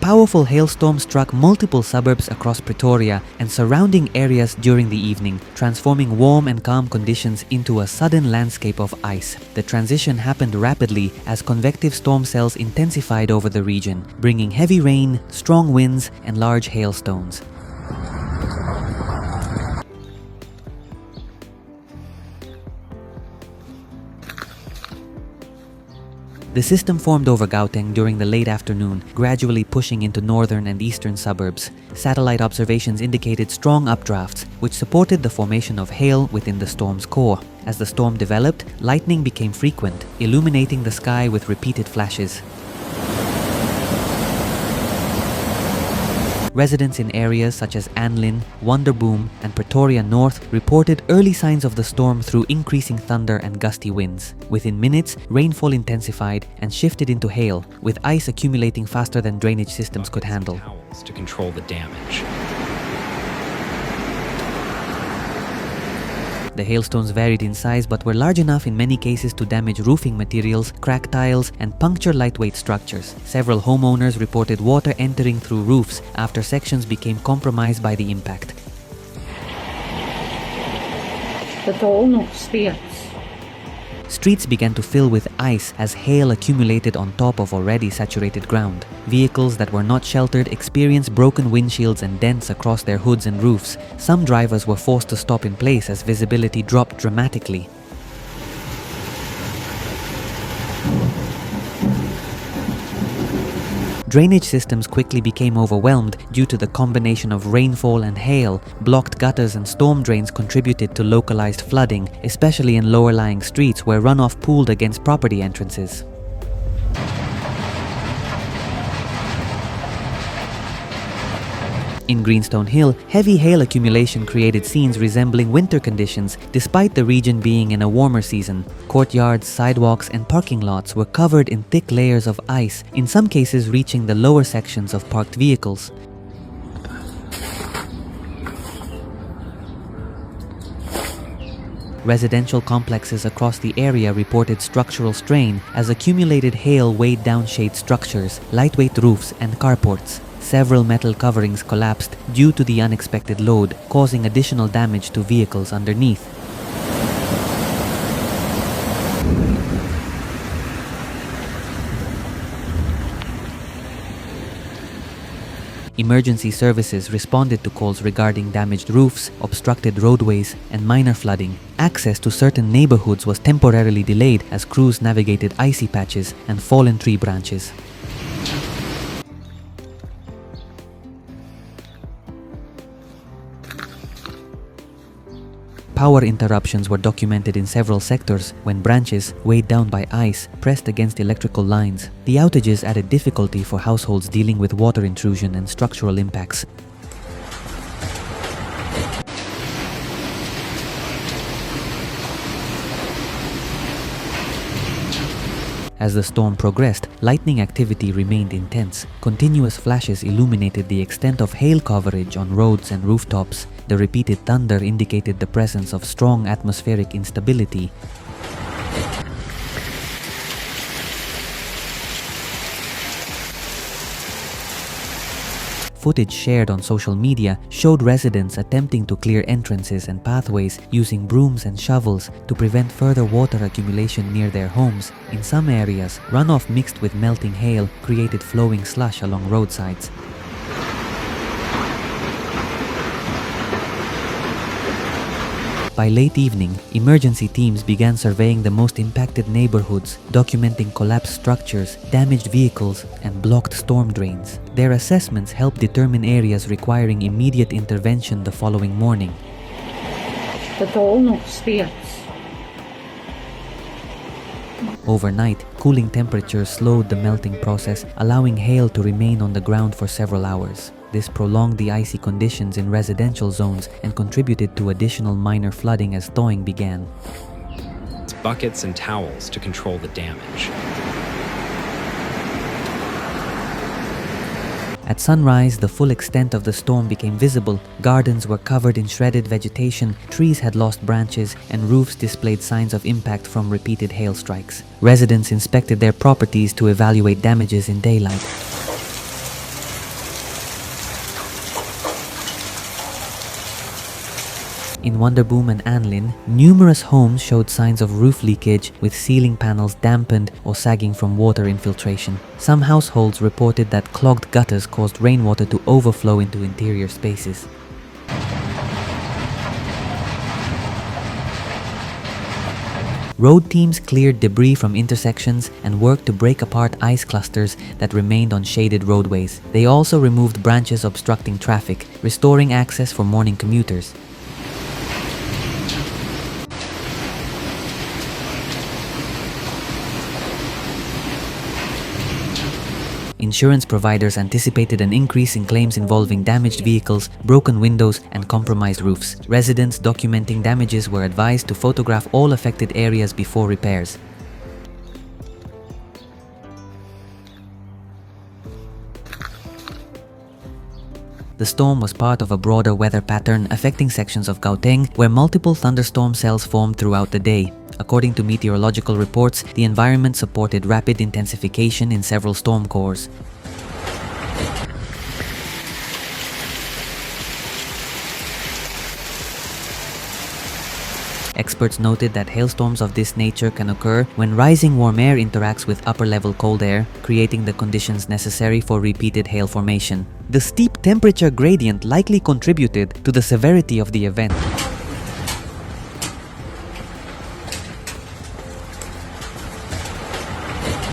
powerful hailstorm struck multiple suburbs across Pretoria and surrounding areas during the evening, transforming warm and calm conditions into a sudden landscape of ice. The transition happened rapidly as convective storm cells intensified over the region, bringing heavy rain, strong winds, and large hailstones. The system formed over Gaoang during the late afternoon, gradually pushing into northern and eastern suburbs. Satellite observations indicated strong updrafts, which supported the formation of hail within the storm's core. As the storm developed, lightning became frequent, illuminating the sky with repeated flashes. Residents in areas such as Annlin, Wonderboom, and Ptoria North reported early signs of the storm through increasing thunder and gusty winds. Within minutes, rainfall intensified and shifted into hail, with ice accumulating faster than drainage systems could handle. To control the damage. The hailstones varied in size but were large enough in many cases to damage roofing materials, crack tiles, and puncture lightweight structures. Several homeowners reported water entering through roofs after sections became compromised by the impact. Streets began to fill with ice as hail accumulated on top of already saturated ground. Vehicles that were not sheltered experienced broken windshields and dents across their hoods and roofs. Some drivers were forced to stop in place as visibility dropped dramatically. Drainage systems quickly became overwhelmed due to the combination of rainfall and hail. Blocked gutters and storm drains contributed to localized flooding, especially in lower-lying streets where runoff pooled against property entrances. In Greenstone Hill, heavy hail accumulation created scenes resembling winter conditions, despite the region being in a warmer season. Courtyards, sidewalks, and parking lots were covered in thick layers of ice, in some cases reaching the lower sections of parked vehicles. Residential complexes across the area reported structural strain as accumulated hail weighed down shade structures, lightweight roofs, and carports. Several metal coverings collapsed due to the unexpected load, causing additional damage to vehicles underneath. Emergency services responded to calls regarding damaged roofs, obstructed roadways, and minor flooding. Access to certain neighborhoods was temporarily delayed as crews navigated icy patches and fallen tree branches. Power interruptions were documented in several sectors when branches, weighed down by ice, pressed against electrical lines. The outages added difficulty for households dealing with water intrusion and structural impacts. As the storm progressed, lightning activity remained intense. Continuous flashes illuminated the extent of hail coverage on roads and rooftops. The repeated thunder indicated the presence of strong atmospheric instability. Footage shared on social media showed residents attempting to clear entrances and pathways using brooms and shovels to prevent further water accumulation near their homes. In some areas, runoff mixed with melting hail created flowing slush along roadsides. By late evening, emergency teams began surveying the most impacted neighborhoods, documenting collapsed structures, damaged vehicles, and blocked storm drains. Their assessments helped determine areas requiring immediate intervention the following morning. Overnight, cooling temperatures slowed the melting process, allowing hail to remain on the ground for several hours. This prolonged the icy conditions in residential zones and contributed to additional minor flooding as thawing began. Buckets and towels to control the damage. At sunrise, the full extent of the storm became visible. Gardens were covered in shredded vegetation, trees had lost branches, and roofs displayed signs of impact from repeated hail strikes. Residents inspected their properties to evaluate damages in daylight. In Wonderboom and Annlin, numerous homes showed signs of roof leakage, with ceiling panels dampened or sagging from water infiltration. Some households reported that clogged gutters caused rainwater to overflow into interior spaces. Road teams cleared debris from intersections and worked to break apart ice clusters that remained on shaded roadways. They also removed branches obstructing traffic, restoring access for morning commuters. Insurance providers anticipated an increase in claims involving damaged vehicles, broken windows, and compromised roofs. Residents documenting damages were advised to photograph all affected areas before repairs. The storm was part of a broader weather pattern affecting sections of Gaoang, where multiple thunderstorm cells formed throughout the day. According to meteorological reports, the environment supported rapid intensification in several storm cores. Experts noted that hailstorms of this nature can occur when rising warm air interacts with upper-level cold air, creating the conditions necessary for repeated hail formation. The steep temperature gradient likely contributed to the severity of the event.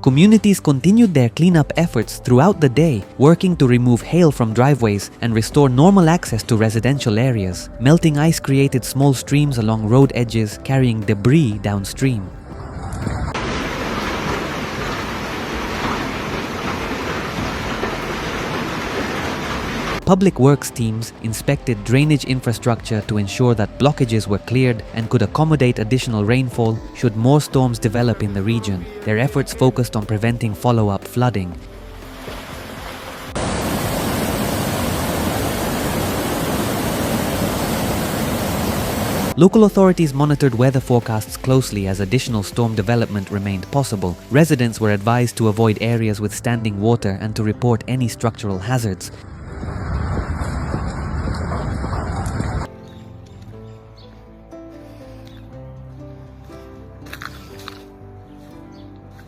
Communities continued their cleanup efforts throughout the day, working to remove hail from driveways and restore normal access to residential areas. Melting ice created small streams along road edges, carrying debris downstream. Public works teams inspected drainage infrastructure to ensure that blockages were cleared and could accommodate additional rainfall should more storms develop in the region. Their efforts focused on preventing follow-up flooding. Local authorities monitored weather forecasts closely as additional storm development remained possible. Residents were advised to avoid areas with standing water and to report any structural hazards.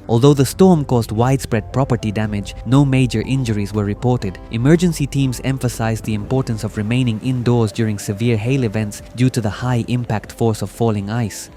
Although the storm caused widespread property damage, no major injuries were reported. Emergency teams emphasized the importance of remaining indoors during severe hail events due to the high impact force of falling ice.